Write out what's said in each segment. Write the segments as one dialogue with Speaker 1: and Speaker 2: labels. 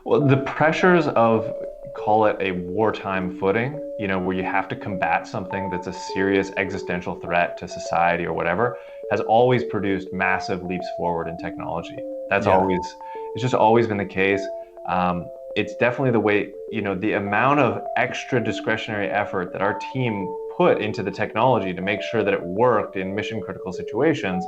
Speaker 1: Well, the pressures of, call it a wartime footing, where you have to combat something that's a serious existential threat to society or whatever, has always produced massive leaps forward in technology. That's
Speaker 2: Yeah.
Speaker 1: always, it's just always been the case. It's definitely the way, the amount of extra discretionary effort that our team put into the technology to make sure that it worked in mission critical situations,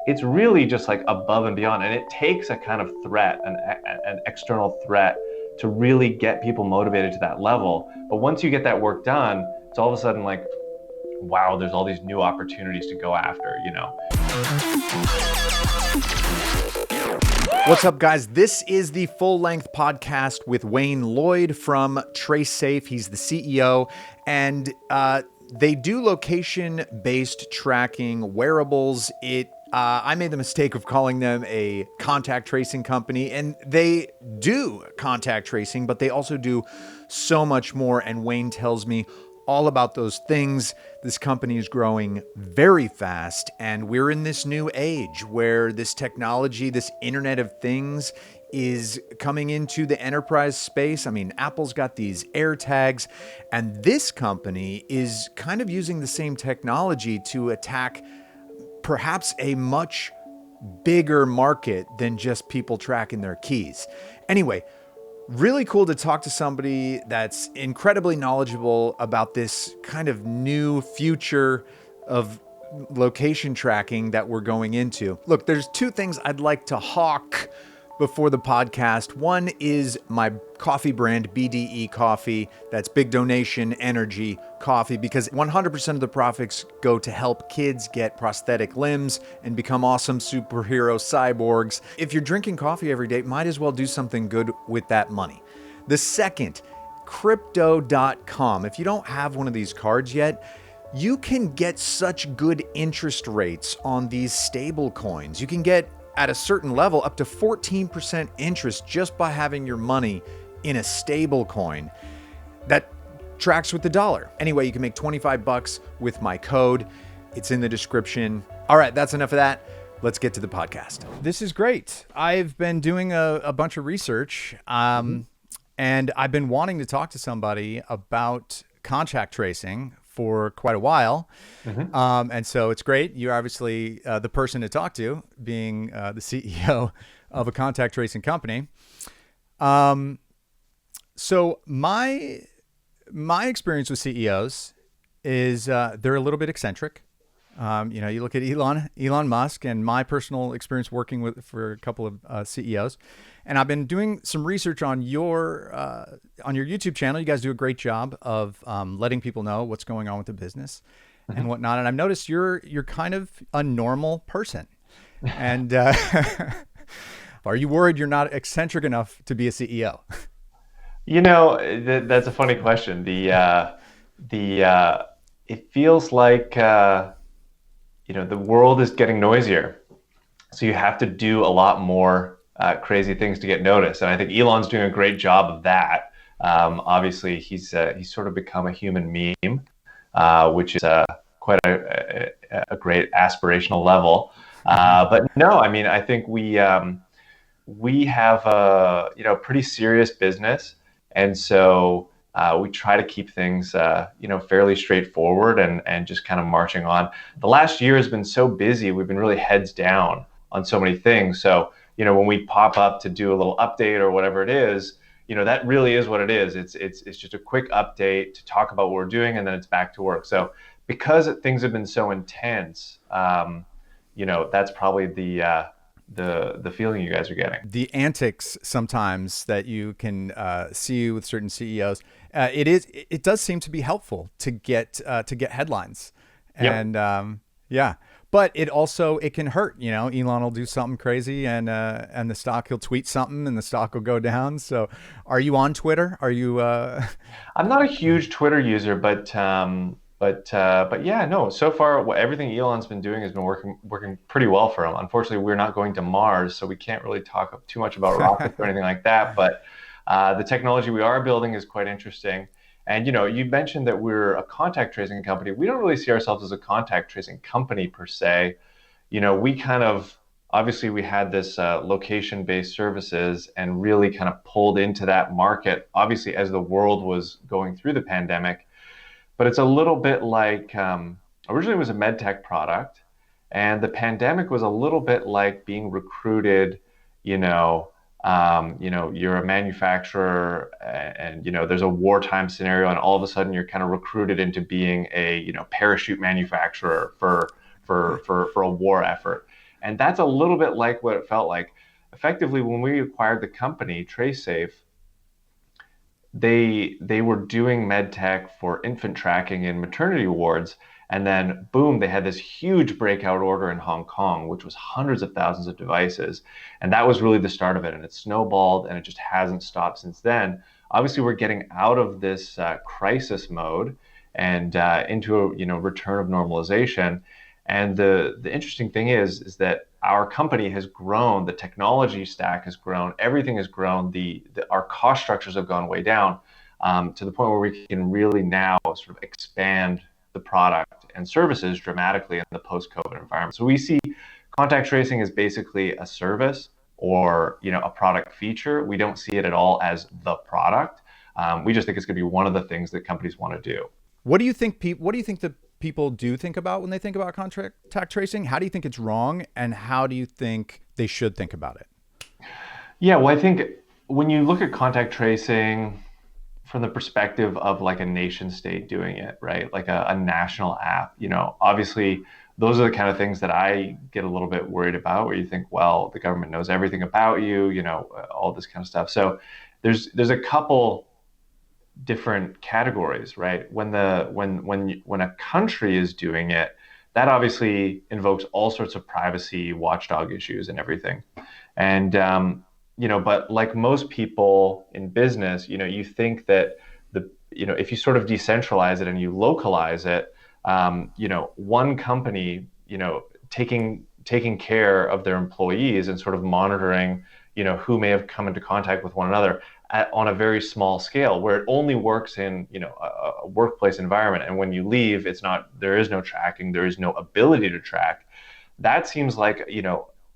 Speaker 1: it's really just like above and beyond. And it takes a kind of threat, an external threat, to really get people motivated to that level. But once you get that work done, it's all of a sudden like, wow, there's all these new opportunities to go after.
Speaker 2: What's up, guys? This is the full-length podcast with Wayne Lloyd from TraceSafe. He's the CEO, and they do location-based tracking wearables. I made the mistake of calling them a contact tracing company, and they do contact tracing, but they also do so much more, and Wayne tells me all about those things. This company is growing very fast, and we're in this new age where this technology, this Internet of Things, is coming into the enterprise space. I mean, Apple's got these AirTags, and this company is kind of using the same technology to attack perhaps a much bigger market than just people tracking their keys. Anyway, really cool to talk to somebody that's incredibly knowledgeable about this kind of new future of location tracking that we're going into. Look, there's two things I'd like to hawk before the podcast. One is my coffee brand, BDE Coffee. That's big donation energy coffee, because 100% of the profits go to help kids get prosthetic limbs and become awesome superhero cyborgs. If you're drinking coffee every day, might as well do something good with that money. The second, crypto.com. If you don't have one of these cards yet, you can get such good interest rates on these stable coins. You can get, at a certain level, up to 14% interest just by having your money in a stable coin that tracks with the dollar. Anyway, you can make $25 with my code. It's in the description. All right, that's enough of that. Let's get to the podcast. This is great. I've been doing a bunch of research, and I've been wanting to talk to somebody about contact tracing for quite a while. And so it's great. You're obviously the person to talk to, being the CEO of a contact tracing company. So my experience with CEOs is they're a little bit eccentric. You look at Elon Musk, and my personal experience working for a couple of CEOs. And I've been doing some research on your YouTube channel. You guys do a great job of letting people know what's going on with the business and whatnot. And I've noticed you're kind of a normal person. And are you worried you're not eccentric enough to be a CEO?
Speaker 1: That's a funny question. It feels like the world is getting noisier, so you have to do a lot more crazy things to get noticed, and I think Elon's doing a great job of that. Obviously, he's sort of become a human meme, which is quite a great aspirational level. But no, I mean, I think we have a pretty serious business, and so we try to keep things fairly straightforward and just kind of marching on. The last year has been so busy. We've been really heads down on so many things. So when we pop up to do a little update or whatever it is, that really is what it is. It's just a quick update to talk about what we're doing, and then it's back to work. So because things have been so intense, that's probably the feeling you guys are getting.
Speaker 2: The antics sometimes that you can see with certain CEOs, it does seem to be helpful to get headlines, and but it can hurt. Elon will do something crazy, and he'll tweet something, and the stock will go down. So, are you on Twitter? Are you?
Speaker 1: I'm not a huge Twitter user, but yeah, no. So far, everything Elon's been doing has been working pretty well for him. Unfortunately, we're not going to Mars, so we can't really talk too much about rockets or anything like that. But the technology we are building is quite interesting. And you mentioned that we're a contact tracing company. We don't really see ourselves as a contact tracing company per se. We kind of obviously we had this location-based services and really kind of pulled into that market, obviously as the world was going through the pandemic. But it's a little bit like originally it was a med tech product, and the pandemic was a little bit like being recruited. You're a manufacturer, and there's a wartime scenario, and all of a sudden you're kind of recruited into being a parachute manufacturer for a war effort, and that's a little bit like what it felt like. Effectively, when we acquired the company TraceSafe, they were doing med tech for infant tracking and maternity wards, and then boom, they had this huge breakout order in Hong Kong, which was hundreds of thousands of devices, and that was really the start of it. And it snowballed, and it just hasn't stopped since then. Obviously, we're getting out of this crisis mode and into a return of normalization. And the interesting thing is that our company has grown, the technology stack has grown, everything has grown, our cost structures have gone way down, to the point where we can really now sort of expand the product and services dramatically in the post-COVID environment. So we see contact tracing as basically a service or a product feature. We don't see it at all as the product. We just think it's going to be one of the things that companies want to do.
Speaker 2: What do you think that people do think about when they think about contact tracing? How do you think it's wrong, and how do you think they should think about it?
Speaker 1: Yeah, well, I think when you look at contact tracing from the perspective of like a nation state doing it, right? Like a national app, obviously those are the kind of things that I get a little bit worried about, where you think, well, the government knows everything about you, all this kind of stuff. So there's a couple different categories, right? When a country is doing it, that obviously invokes all sorts of privacy watchdog issues and everything. And but like most people in business, you think that if you sort of decentralize it and you localize it, one company, taking care of their employees and sort of monitoring, who may have come into contact with one another on a very small scale, where it only works in, a workplace environment. And when you leave, there is no tracking, there is no ability to track. That seems like,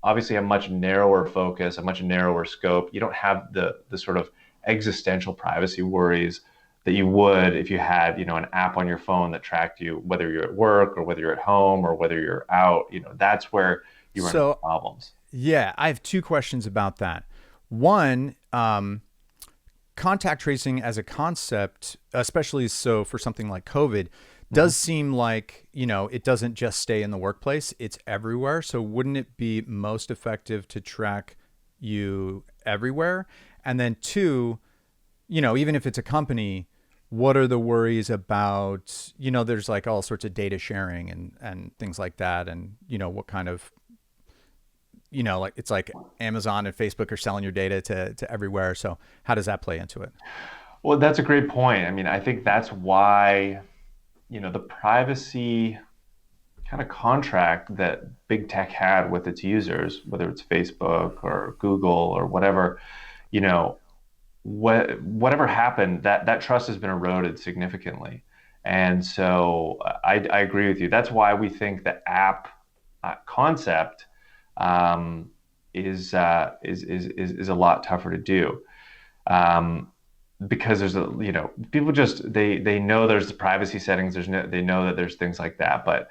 Speaker 1: obviously a much narrower focus, a much narrower scope. You don't have the sort of existential privacy worries that you would if you had, an app on your phone that tracked you, whether you're at work or whether you're at home or whether you're out. That's where you run into problems.
Speaker 2: Yeah, I have two questions about that. One, contact tracing as a concept, especially so for something like COVID, does seem like, it doesn't just stay in the workplace, it's everywhere. So wouldn't it be most effective to track you everywhere? And then two, even if it's a company, what are the worries about, there's like all sorts of data sharing and things like that. And, what kind of, like it's like Amazon and Facebook are selling your data to everywhere. So how does that play into it?
Speaker 1: Well, that's a great point. I mean, I think that's why the privacy kind of contract that big tech had with its users, whether it's Facebook or Google or whatever, whatever happened, that trust has been eroded significantly. And so I agree with you. That's why we think the app concept is a lot tougher to do. Because there's people just they know there's the privacy settings, they know that there's things like that, but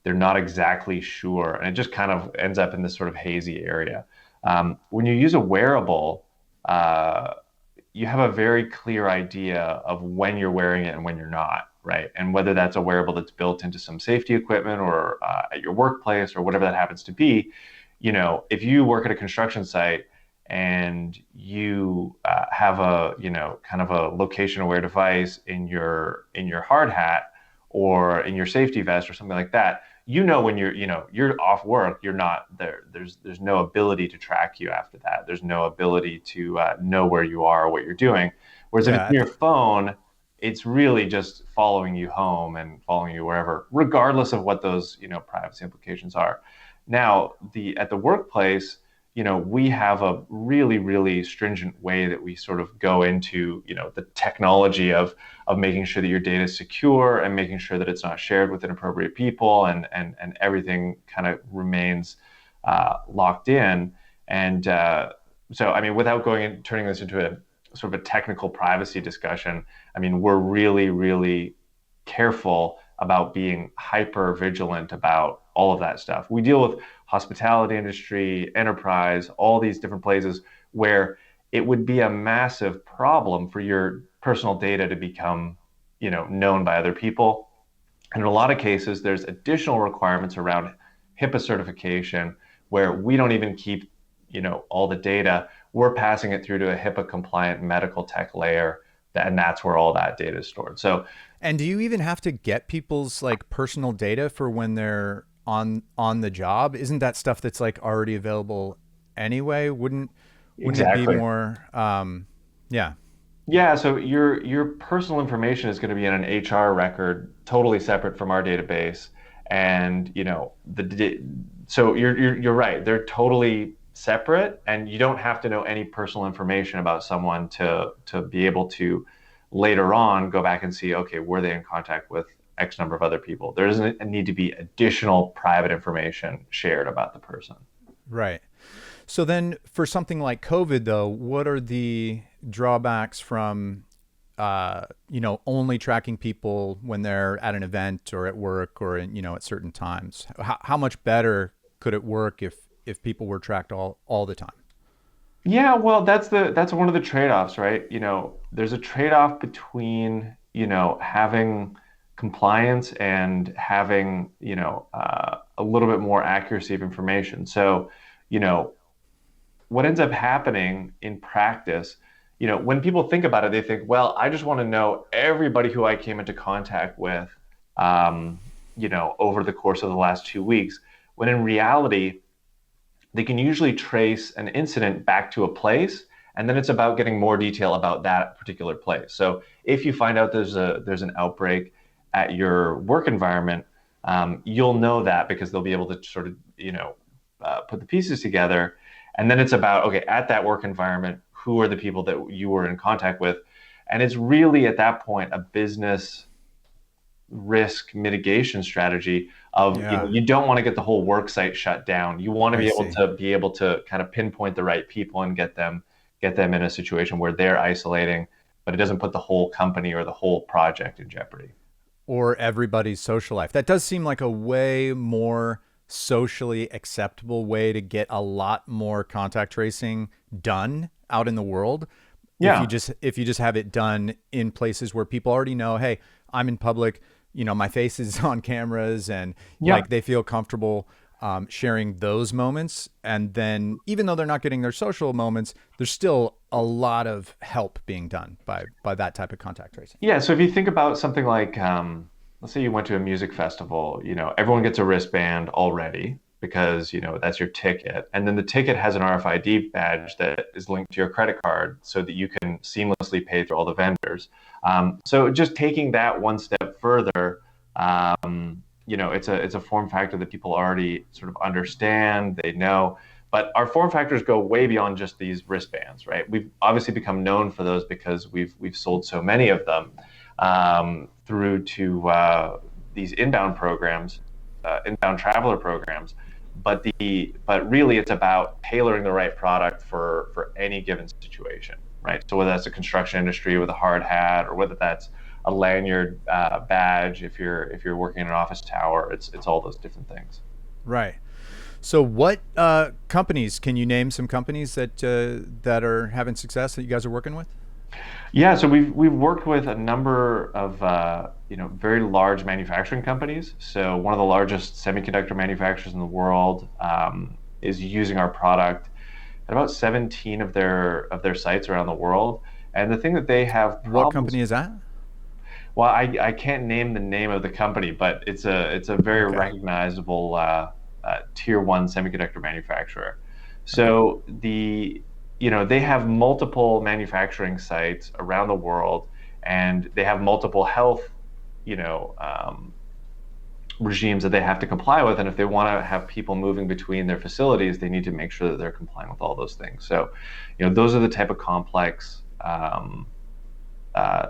Speaker 1: they're not exactly sure, and it just kind of ends up in this sort of hazy area. When you use a wearable, you have a very clear idea of when you're wearing it and when you're not, right? And whether that's a wearable that's built into some safety equipment or at your workplace or whatever that happens to be, if you work at a construction site and you have a kind of a location aware device in your hard hat or in your safety vest or something like that, when you're off work, you're not there. There's no ability to track you after that. There's no ability to know where you are or what you're doing. Whereas if it's in your phone, it's really just following you home and following you wherever, regardless of what those privacy implications are. Now, at the workplace, we have a really, really stringent way that we sort of go into, the technology of making sure that your data is secure and making sure that it's not shared with inappropriate people and everything kind of remains locked in. And so, I mean, without turning this into a sort of a technical privacy discussion, I mean, we're really, really careful about being hyper vigilant about all of that stuff. We deal with hospitality industry, enterprise, all these different places where it would be a massive problem for your personal data to become, known by other people. And in a lot of cases, there's additional requirements around HIPAA certification where we don't even keep, all the data. We're passing it through to a HIPAA compliant medical tech layer, and that's where all that data is stored. So,
Speaker 2: and do you even have to get people's like personal data for when they're on the job? Isn't that stuff that's like already available anyway? Wouldn't
Speaker 1: exactly.
Speaker 2: it be more? Yeah.
Speaker 1: Yeah, so your personal information is going to be in an HR record, totally separate from our database, and so you're right. They're totally separate, and you don't have to know any personal information about someone to be able to later on go back and see, okay, were they in contact with X number of other people? There doesn't need to be additional private information shared about the person.
Speaker 2: Right. So then for something like COVID, though, what are the drawbacks from, only tracking people when they're at an event or at work or, at certain times? How much better could it work if people were tracked all the time?
Speaker 1: Yeah, well, that's one of the trade-offs, right? There's a trade-off between, having compliance and having, a little bit more accuracy of information. So, what ends up happening in practice, when people think about it, they think, well, I just want to know everybody who I came into contact with, over the course of the last 2 weeks, when in reality, they can usually trace an incident back to a place, and then it's about getting more detail about that particular place. So if you find out there's an outbreak at your work environment, you'll know that because they'll be able to sort of, put the pieces together. And then it's about, okay, at that work environment, who are the people that you were in contact with? And it's really at that point a business risk mitigation strategy of, you don't want to get the whole work site shut down. You want to be able to kind of pinpoint the right people and get them in a situation where they're isolating, but it doesn't put the whole company or the whole project in jeopardy.
Speaker 2: Or everybody's social life. That does seem like a way more socially acceptable way to get a lot more contact tracing done out in the world.
Speaker 1: Yeah.
Speaker 2: If you just have it done in places where people already know, hey, I'm in public, my face is on cameras, and like they feel comfortable sharing those moments. And then even though they're not getting their social moments, there's still a lot of help being done by that type of contact tracing.
Speaker 1: Yeah. So if you think about something like, let's say you went to a music festival, everyone gets a wristband already because, that's your ticket. And then the ticket has an RFID badge that is linked to your credit card so that you can seamlessly pay through all the vendors. So just taking that one step further, it's a form factor that people already sort of understand, they know. But our form factors go way beyond just these wristbands, right? We've obviously become known for those because we've sold so many of them through to these inbound programs, inbound traveler programs. But really, it's about tailoring the right product for any given situation, right? So whether that's a construction industry with a hard hat, or whether that's a lanyard badge if you're working in an office tower, it's all those different things.
Speaker 2: Right. So what companies, can you name some companies that are having success that you guys are working with?
Speaker 1: Yeah, so we've worked with a number of very large manufacturing companies. So one of the largest semiconductor manufacturers in the world is using our product at about 17 of their sites around the world. And the thing that they have problems,
Speaker 2: what company is that?
Speaker 1: Well, I can't name the name of the company, but it's a very recognizable tier 1 semiconductor manufacturer. So they have multiple manufacturing sites around the world, and they have multiple health, regimes that they have to comply with. And if they want to have people moving between their facilities, they need to make sure that they're complying with all those things. So, those are the type of complex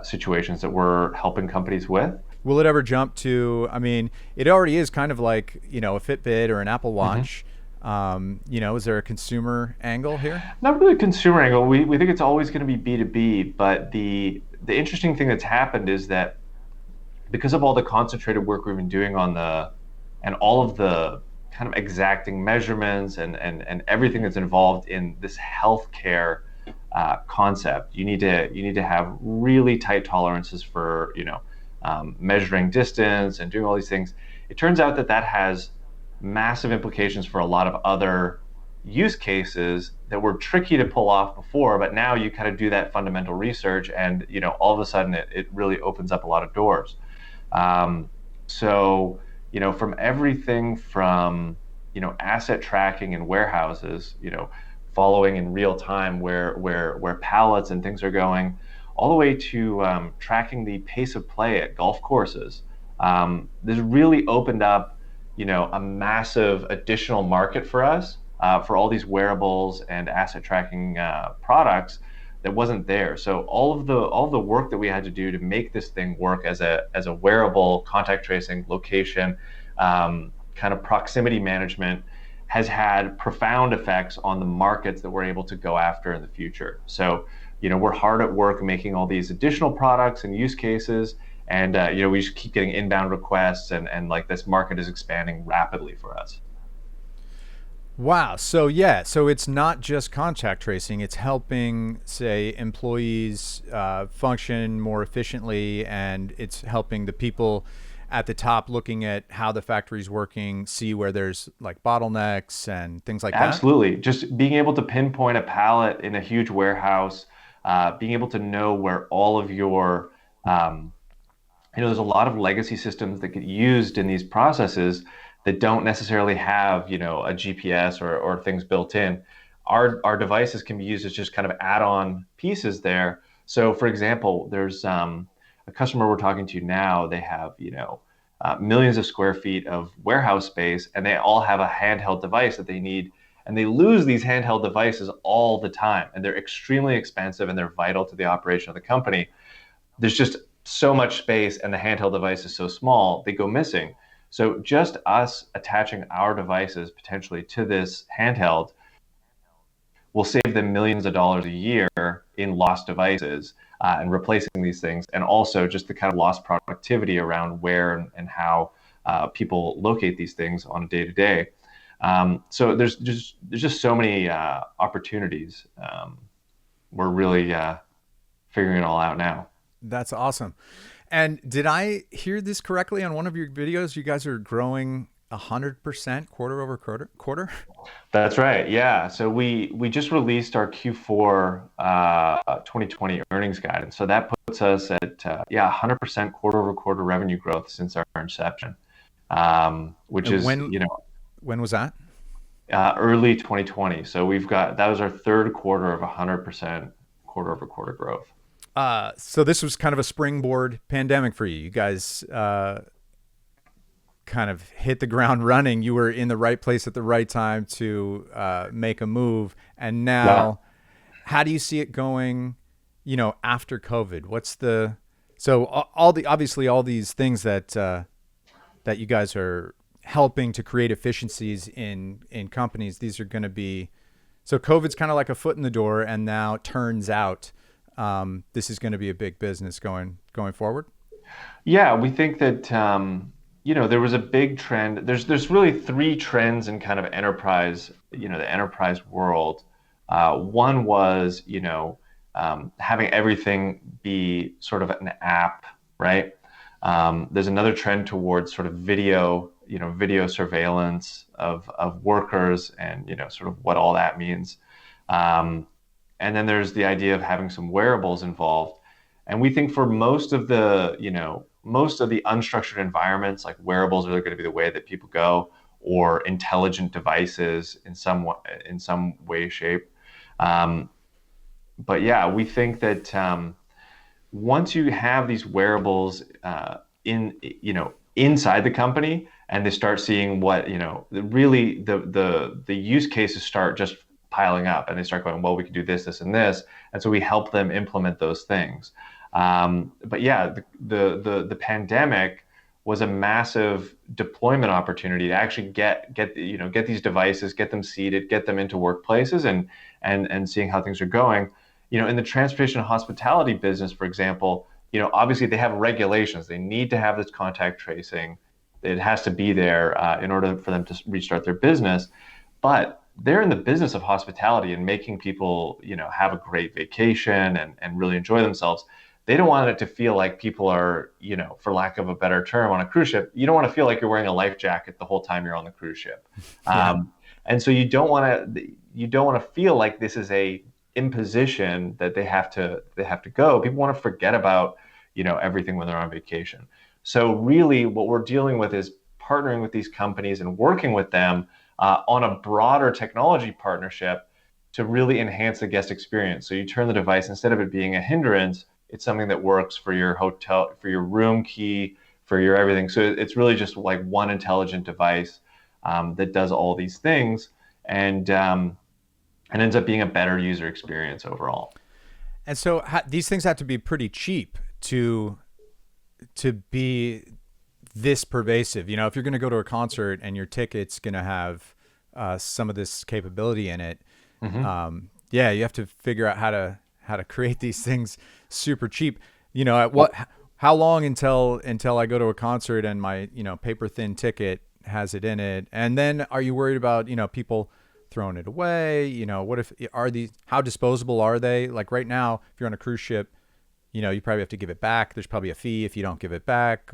Speaker 1: situations that we're helping companies with.
Speaker 2: Will it ever jump to, it already is kind of like, a Fitbit or an Apple Watch. Is there a consumer angle here?
Speaker 1: Not really a consumer angle. We think it's always going to be B2B, but the interesting thing that's happened is that because of all the concentrated work we've been doing on and all of the kind of exacting measurements and everything that's involved in this healthcare concept, you need to have really tight tolerances for measuring distance and doing all these things. It turns out that has massive implications for a lot of other use cases that were tricky to pull off before, but now you kind of do that fundamental research and all of a sudden it really opens up a lot of doors. So from everything from asset tracking in warehouses, following in real time where pallets and things are going, all the way to tracking the pace of play at golf courses. This really opened up a massive additional market for us for all these wearables and asset tracking products that wasn't there. So all of the work that we had to do to make this thing work as a wearable, contact tracing, location, kind of proximity management has had profound effects on the markets that we're able to go after in the future. So we're hard at work making all these additional products and use cases, and we just keep getting inbound requests, and like this market is expanding rapidly for us.
Speaker 2: Wow. So it's not just contact tracing. It's helping, say, employees function more efficiently, and it's helping the people at the top looking at how the factory's working, see where there's like bottlenecks and things like that.
Speaker 1: Absolutely. Just being able to pinpoint a pallet in a huge warehouse, being able to know where all of your, there's a lot of legacy systems that get used in these processes that don't necessarily have, a GPS or things built in. Our devices can be used as just kind of add-on pieces there. So for example, there's a customer we're talking to now. They have, millions of square feet of warehouse space, and they all have a handheld device that they need. And they lose these handheld devices all the time, and they're extremely expensive and they're vital to the operation of the company. There's just so much space, and the handheld device is so small, they go missing. So just us attaching our devices potentially to this handheld will save them millions of dollars a year in lost devices and replacing these things, and also just the kind of lost productivity around where and how people locate these things on a day-to-day. So there's just so many opportunities. We're really figuring it all out now.
Speaker 2: That's awesome. And did I hear this correctly on one of your videos? You guys are growing 100% quarter over quarter?
Speaker 1: That's right. Yeah. So we just released our Q4 2020 earnings guidance. So that puts us at 100% quarter over quarter revenue growth since our inception, which is
Speaker 2: when was that?
Speaker 1: Early 2020. So that was our third quarter of 100% quarter over quarter growth.
Speaker 2: So this was kind of a springboard pandemic for you. You guys kind of hit the ground running. You were in the right place at the right time to make a move. And now, how do you see it going, after COVID? So obviously all these things that you guys are helping to create efficiencies in companies, these are going to be, so COVID's kind of like a foot in the door, and now turns out this is going to be a big business going forward.
Speaker 1: Yeah, we think that there was a big trend. There's really three trends in kind of enterprise, the enterprise world. One was having everything be sort of an app, right? There's another trend towards sort of video surveillance of workers and sort of what all that means. And then there's the idea of having some wearables involved. And we think for most of the unstructured environments, like wearables are going to be the way that people go, or intelligent devices in some way, shape. But yeah, we think that once you have these wearables inside the company, and they start seeing what really the use cases start just piling up, and they start going, well, we can do this, this, and this, and so we help them implement those things. But yeah, the pandemic was a massive deployment opportunity to actually get these devices, get them seated, get them into workplaces, and seeing how things are going. In the transportation and hospitality business, for example, obviously they have regulations. They need to have this contact tracing. It has to be there in order for them to restart their business. But they're in the business of hospitality and making people, have a great vacation and really enjoy themselves. They don't want it to feel like people are, for lack of a better term, on a cruise ship. You don't want to feel like you're wearing a life jacket the whole time you're on the cruise ship.
Speaker 2: Yeah.
Speaker 1: And so you don't want to feel like this is a imposition that they have to go. People want to forget about, everything when they're on vacation. So really what we're dealing with is partnering with these companies and working with them on a broader technology partnership to really enhance the guest experience. So you turn the device, instead of it being a hindrance, it's something that works for your hotel, for your room key, for your everything. So it's really just like one intelligent device that does all these things and ends up being a better user experience overall.
Speaker 2: And so these things have to be pretty cheap to be this pervasive. If you're going to go to a concert and your ticket's going to have some of this capability in it,
Speaker 1: Mm-hmm.
Speaker 2: you have to figure out how to create these things super cheap. How long until I go to a concert and my paper thin ticket has it in it? And then are you worried about people throwing it away? How disposable are they? Like right now, if you're on a cruise ship, you probably have to give it back. There's probably a fee if you don't give it back,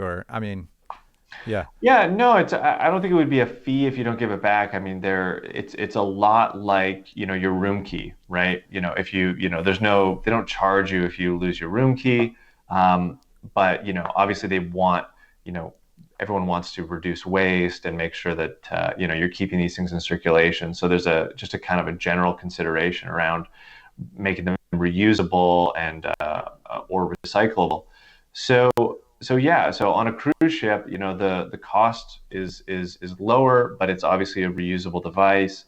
Speaker 2: yeah.
Speaker 1: Yeah, no, I don't think it would be a fee if you don't give it back. I mean, it's a lot like, your room key, right? If they don't charge you if you lose your room key. But, obviously they want, everyone wants to reduce waste and make sure that, you're keeping these things in circulation. So there's just a kind of a general consideration around making them reusable and or recyclable. So on a cruise ship, the cost is lower, but it's obviously a reusable device.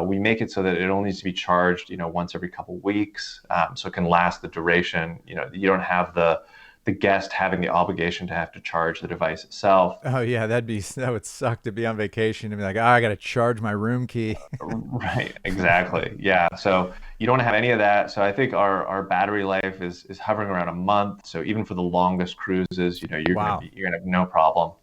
Speaker 1: We make it so that it only needs to be charged, once every couple of weeks, so it can last the duration. You don't have the guest having the obligation to have to charge the device itself.
Speaker 2: Oh yeah, that would suck to be on vacation and be like, I got to charge my room key.
Speaker 1: Right, exactly. Yeah. So you don't have any of that. So I think our battery life is hovering around a month. So even for the longest cruises,
Speaker 2: Wow.
Speaker 1: you're gonna have no problem.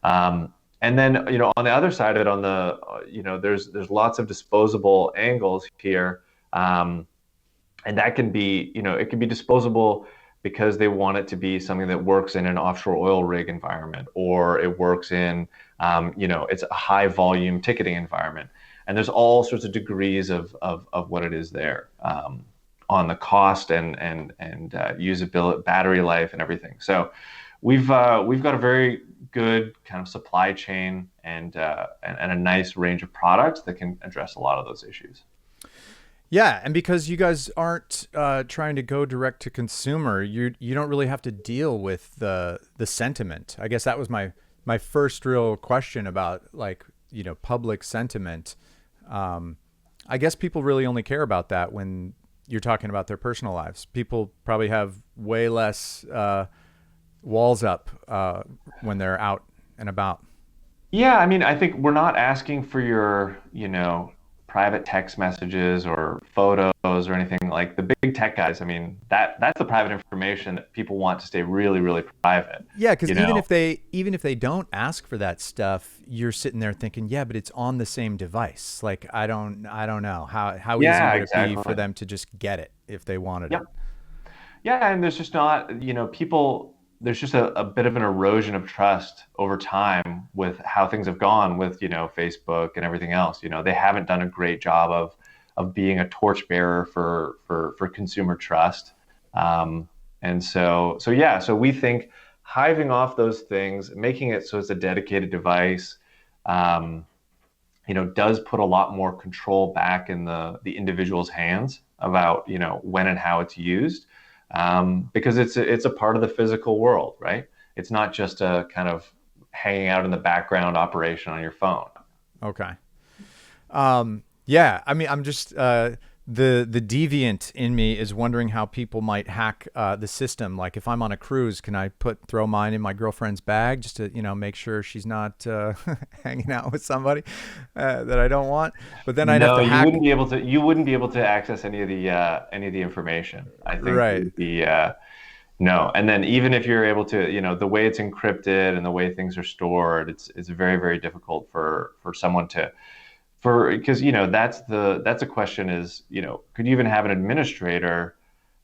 Speaker 1: And then on the other side of it, there's lots of disposable angles here, and that can be it can be disposable because they want it to be something that works in an offshore oil rig environment, or it works in it's a high volume ticketing environment. And there's all sorts of degrees of what it is there, on the cost and usability, battery life, and everything. So we've got a very good kind of supply chain and a nice range of products that can address a lot of those issues.
Speaker 2: Yeah, and because you guys aren't trying to go direct to consumer, you don't really have to deal with the sentiment. I guess that was my first real question about public sentiment. I guess people really only care about that when you're talking about their personal lives. People probably have way less walls up when they're out and about.
Speaker 1: Yeah, I mean, I think we're not asking for your, private text messages or photos or anything. Like the big tech guys, I mean, that's the private information that people want to stay really, really private.
Speaker 2: Yeah, because even if they don't ask for that stuff, you're sitting there thinking, yeah, but it's on the same device. Like I don't know how easy
Speaker 1: Yeah,
Speaker 2: would it be
Speaker 1: exactly.
Speaker 2: for them to just get it if they wanted
Speaker 1: Yep.
Speaker 2: it.
Speaker 1: Yeah, and there's just not, people, there's just a bit of an erosion of trust over time with how things have gone with, Facebook and everything else. They haven't done a great job of being a torchbearer for consumer trust. So we think hiving off those things, making it so it's a dedicated device, does put a lot more control back in the individual's hands about, when and how it's used. Because it's a part of the physical world, right? It's not just a kind of hanging out in the background operation on your phone.
Speaker 2: Okay. Yeah, I mean, I'm just The deviant in me is wondering how people might hack the system. Like if I'm on a cruise, can I throw mine in my girlfriend's bag just to make sure she's not hanging out with somebody that I don't want? But then I'd have
Speaker 1: No,
Speaker 2: to
Speaker 1: you
Speaker 2: hack.
Speaker 1: wouldn't be able to. You wouldn't be able to access any of the information. I think it
Speaker 2: Right.
Speaker 1: would be no. And then even if you're able to, the way it's encrypted and the way things are stored, it's very very difficult for someone to because that's a question is could you even have an administrator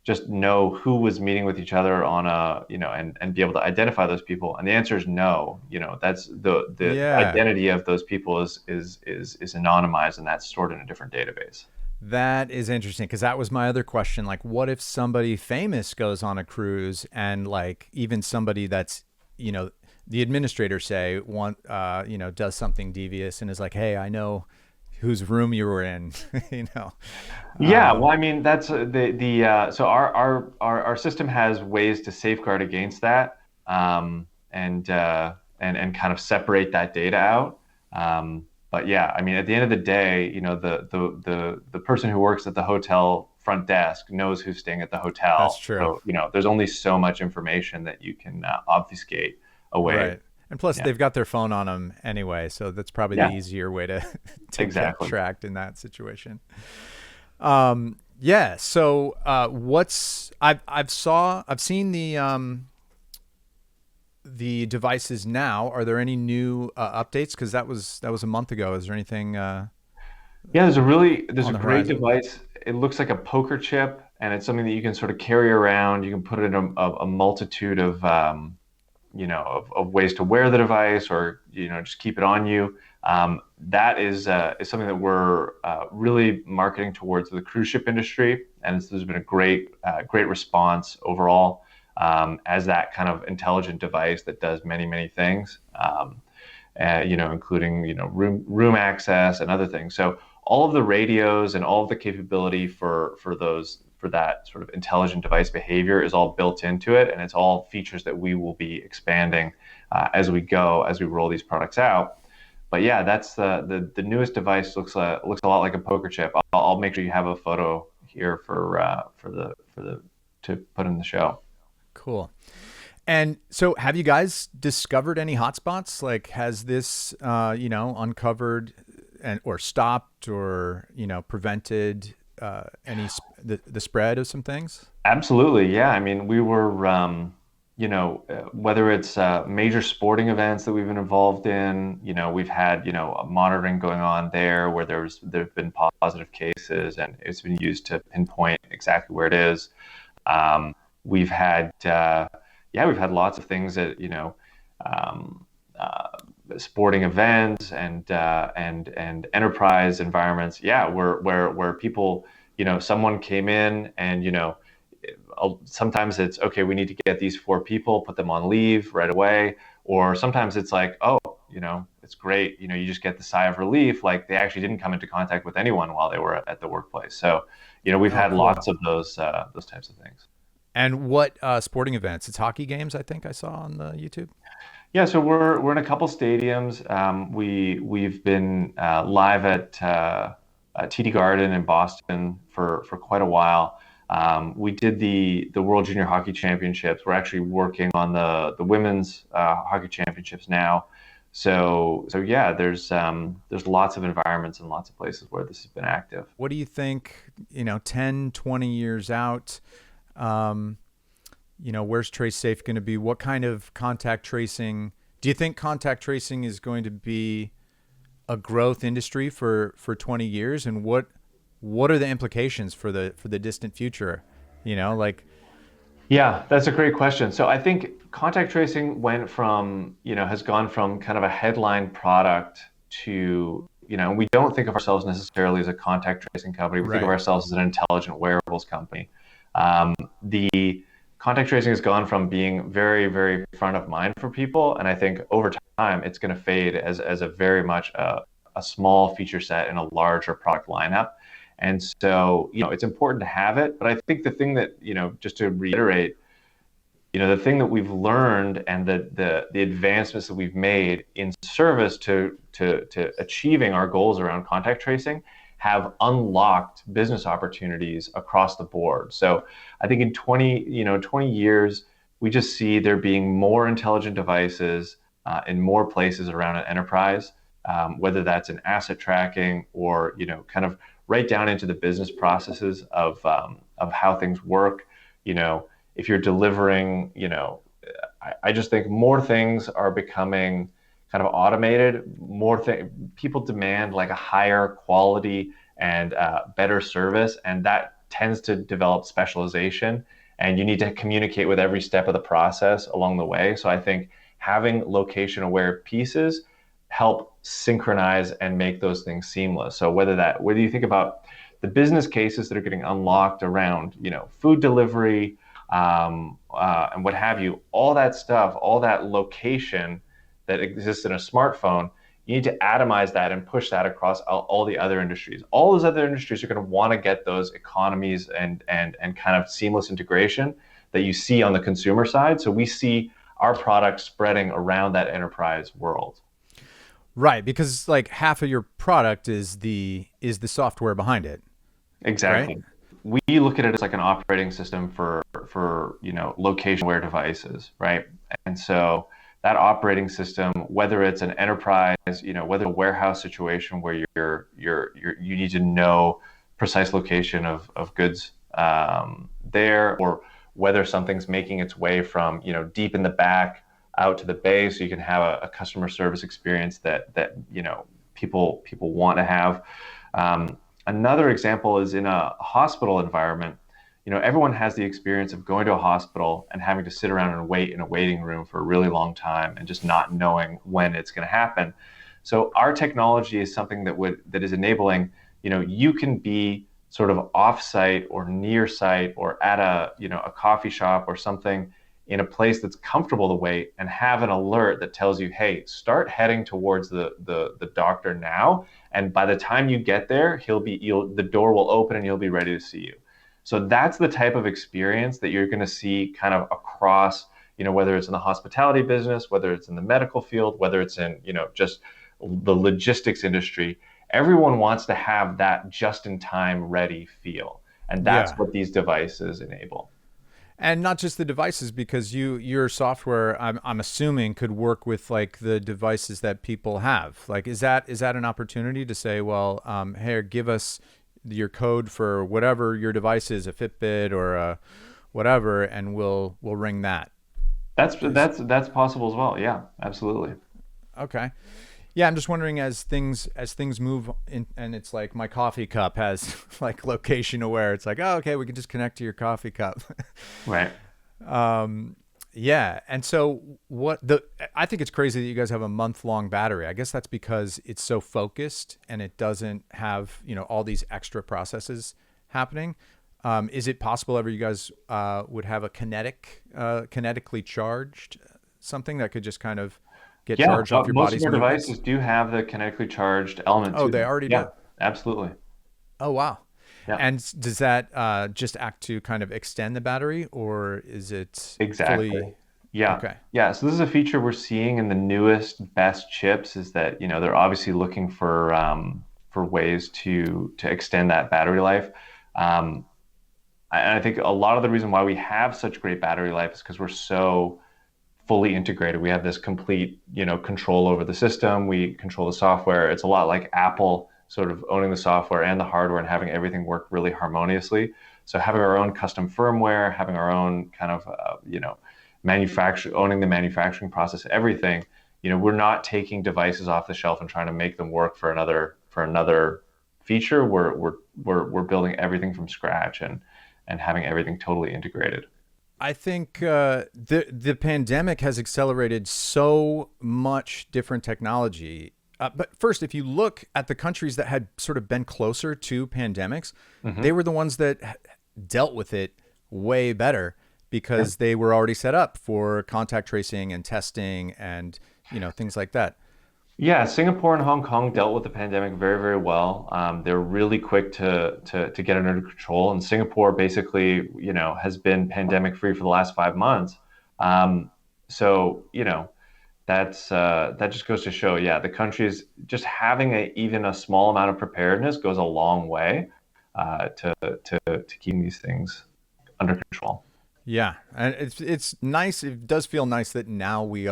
Speaker 1: just know who was meeting with each other on a and be able to identify those people, and the answer is no. That's the
Speaker 2: Yeah.
Speaker 1: identity of those people is anonymized, and that's stored in a different database.
Speaker 2: That is interesting because that was my other question. Like, what if somebody famous goes on a cruise and like even somebody that's, the administrator say does something devious and is like, hey, I know whose room you were in, you know?
Speaker 1: Yeah,
Speaker 2: Um,
Speaker 1: well, I mean, that's the so our system has ways to safeguard against that, and kind of separate that data out. But yeah, I mean, at the end of the day, the person who works at the hotel front desk knows who's staying at the
Speaker 2: that's
Speaker 1: hotel.
Speaker 2: true.
Speaker 1: So there's only so much information that you can obfuscate away.
Speaker 2: Right. And plus,
Speaker 1: Yeah,
Speaker 2: they've got their phone on them anyway, so that's probably the
Speaker 1: yeah,
Speaker 2: easier way to to get
Speaker 1: exactly.
Speaker 2: tracked in that situation. Yeah. So, what's I've seen the devices now. Are there any new updates? Because that was a month ago. Is there anything
Speaker 1: Yeah, there's
Speaker 2: on
Speaker 1: a
Speaker 2: the
Speaker 1: great
Speaker 2: horizon?
Speaker 1: device. It looks like a poker chip, and it's something that you can sort of carry around. You can put it in a multitude of ways to wear the device, or just keep it on you. That is something that we're really marketing towards the cruise ship industry, and there's been a great response overall, as that kind of intelligent device that does many many things. Including room access and other things. So all of the radios and all of the capability for that sort of intelligent device behavior is all built into it, and it's all features that we will be expanding as we roll these products out. But yeah, that's the newest device looks a lot like a poker chip. I'll make sure you have a photo here for the to put in the show.
Speaker 2: Cool. And so, have you guys discovered any hotspots? Like, has this, uncovered and or stopped or prevented the spread of some things?
Speaker 1: Absolutely, yeah. I mean, we were, whether it's major sporting events that we've been involved in, we've had, monitoring going on there where there've been positive cases, and it's been used to pinpoint exactly where it is. We've had, we've had lots of things that, um, uh, sporting events and enterprise environments. Yeah, where people, someone came in and sometimes it's okay. We need to get these 4 people, put them on leave right away, or sometimes it's like, oh, it's great. You just get the sigh of relief, like they actually didn't come into contact with anyone while they were at the workplace. So, we've
Speaker 2: Oh,
Speaker 1: had
Speaker 2: cool.
Speaker 1: lots of those types of things.
Speaker 2: And what sporting events? It's hockey games, I think I saw on the YouTube.
Speaker 1: Yeah, so we're in a couple stadiums. We've been live at TD Garden in Boston for quite a while. We did the World Junior Hockey Championships. We're actually working on the women's hockey championships now. So yeah, there's lots of environments and lots of places where this has been active.
Speaker 2: What do you think, 10, 20 years out? Um, where's TraceSafe going to be? What kind of contact tracing? Do you think contact tracing is going to be a growth industry for 20 years? And what are the implications for the distant future? Like,
Speaker 1: Yeah, that's a great question. So I think contact tracing has gone from kind of a headline product to, we don't think of ourselves necessarily as a contact tracing company. We think of
Speaker 2: right.
Speaker 1: ourselves as an intelligent wearables company. The contact tracing has gone from being very, very front of mind for people. And I think over time, it's going to fade as a very much a small feature set in a larger product lineup. And so, it's important to have it. But I think the thing that, just to reiterate, the thing that we've learned and the advancements that we've made in service to achieving our goals around contact tracing have unlocked business opportunities across the board. So I think in 20 years, we just see there being more intelligent devices in more places around an enterprise, whether that's in asset tracking or, kind of right down into the business processes of how things work. If you're delivering, I just think more things are becoming kind of automated. People demand like a higher quality and better service, and that tends to develop specialization. And you need to communicate with every step of the process along the way. So I think having location-aware pieces help synchronize and make those things seamless. So whether you think about the business cases that are getting unlocked around, food delivery, and what have you, all that stuff, all that location that exists in a smartphone, you need to atomize that and push that across all the other industries. All those other industries are going to want to get those economies and kind of seamless integration that you see on the consumer side. So we see our products spreading around that enterprise world.
Speaker 2: Right, because like half of your product is the software behind it.
Speaker 1: Exactly. Right? We look at it as like an operating system for location-aware devices, right? And so that operating system, whether it's an enterprise, whether a warehouse situation where you need to know precise location of goods there, or whether something's making its way from deep in the back out to the bay, so you can have a customer service experience that people want to have. Another example is in a hospital environment. Everyone has the experience of going to a hospital and having to sit around and wait in a waiting room for a really long time and just not knowing when it's going to happen. So our technology is something that is enabling, you can be sort of off-site or near site or at a coffee shop or something in a place that's comfortable to wait, and have an alert that tells you, hey, start heading towards the doctor now. And by the time you get there, the door will open and he'll be ready to see you. So that's the type of experience that you're going to see kind of across, whether it's in the hospitality business, whether it's in the medical field, whether it's in, just the logistics industry. Everyone wants to have that just-in-time ready feel. And that's what these devices enable.
Speaker 2: And not just the devices, because your software, I'm assuming, could work with like the devices that people have. Like, is that an opportunity to say, well, hey, give us your code for whatever your device is, a Fitbit or a whatever, and we'll ring that.
Speaker 1: That's possible as well. Yeah, absolutely.
Speaker 2: Okay. Yeah, I'm just wondering as things move in, and it's like my coffee cup has like location aware. It's like, oh, okay, we can just connect to your coffee cup.
Speaker 1: Right.
Speaker 2: Yeah. And so I think it's crazy that you guys have a month-long battery. I guess that's because it's so focused and it doesn't have, all these extra processes happening. Is it possible ever you guys would have a kinetically charged something that could just kind of get charged off your body's movements?
Speaker 1: Most of our devices do have the kinetically charged element.
Speaker 2: Oh, they already do?
Speaker 1: Yeah, absolutely.
Speaker 2: Oh, wow.
Speaker 1: Yeah.
Speaker 2: And does that just act to kind of extend the battery, or is it fully?
Speaker 1: Yeah.
Speaker 2: Okay.
Speaker 1: Yeah. So this is a feature we're seeing in the newest, best chips, is that, they're obviously looking for ways to extend that battery life. I think a lot of the reason why we have such great battery life is because we're so fully integrated. We have this complete, control over the system. We control the software. It's a lot like Apple sort of owning the software and the hardware and having everything work really harmoniously. So having our own custom firmware, having our own kind of, owning the manufacturing process, everything, we're not taking devices off the shelf and trying to make them work for another feature. We're building everything from scratch and having everything totally integrated.
Speaker 2: I think the pandemic has accelerated so much different technology. But first, if you look at the countries that had sort of been closer to pandemics, they were the ones that dealt with it way better because they were already set up for contact tracing and testing and, things like that.
Speaker 1: Yeah, Singapore and Hong Kong dealt with the pandemic very, very well. They're really quick to get it under control. And Singapore basically, has been pandemic free for the last 5 months. So, that just goes to show, yeah, the country's just having even a small amount of preparedness goes a long way to keeping these things under control.
Speaker 2: Yeah, and it's nice. It does feel nice that now we've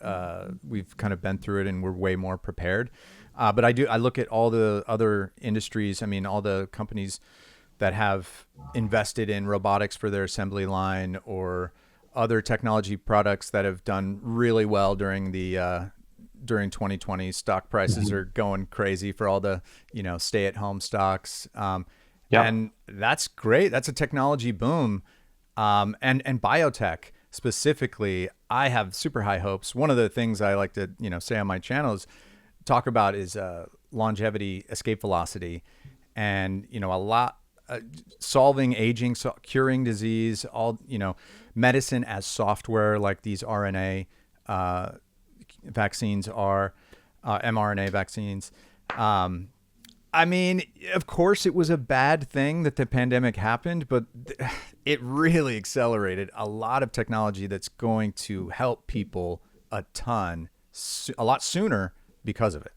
Speaker 2: kind of been through it and we're way more prepared. But I look at all the other industries. I mean, all the companies that have invested in robotics for their assembly line or other technology products that have done really well during 2020. Stock prices are going crazy for all the stay-at-home stocks, and that's great. That's a technology boom, and biotech specifically. I have super high hopes. One of the things I like to say on my channel is talk about is longevity, escape velocity, and a lot. Solving aging, curing disease, all medicine as software, like these RNA vaccines are, mRNA vaccines. I mean, of course, it was a bad thing that the pandemic happened, but it really accelerated a lot of technology that's going to help people a lot sooner because of it.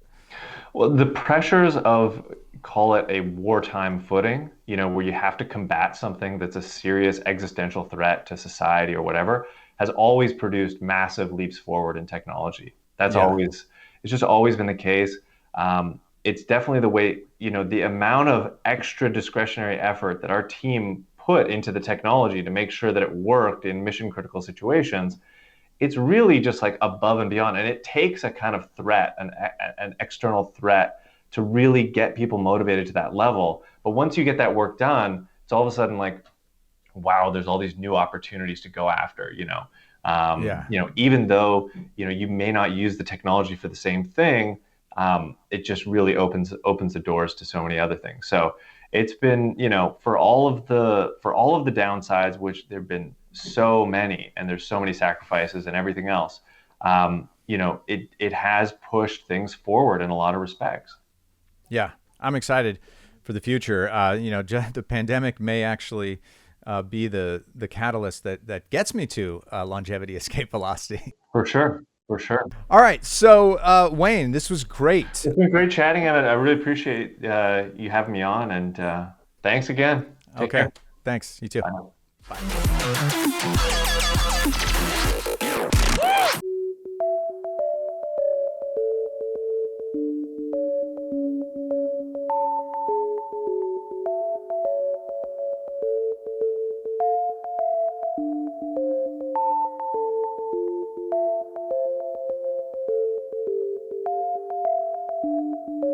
Speaker 1: Well, the pressures of, call it a wartime footing, where you have to combat something that's a serious existential threat to society or whatever, has always produced massive leaps forward in technology. It's just always been the case. It's definitely the way, the amount of extra discretionary effort that our team put into the technology to make sure that it worked in mission critical situations. It's really just like above and beyond. And it takes a kind of threat, an external threat, to really get people motivated to that level. But once you get that work done, it's all of a sudden like, wow, there's all these new opportunities to go after, even though, you may not use the technology for the same thing, it just really opens the doors to so many other things. So it's been, for all of the downsides, which there've been so many, and there's so many sacrifices and everything else, it has pushed things forward in a lot of respects.
Speaker 2: Yeah, I'm excited for the future. The pandemic may actually be the catalyst that gets me to longevity, escape velocity.
Speaker 1: For sure.
Speaker 2: All right, so Wayne, this was great.
Speaker 1: It's been great chatting, Emmett. I really appreciate you having me on, and thanks again. Take care.
Speaker 2: Thanks. You too.
Speaker 1: Bye.
Speaker 2: Bye.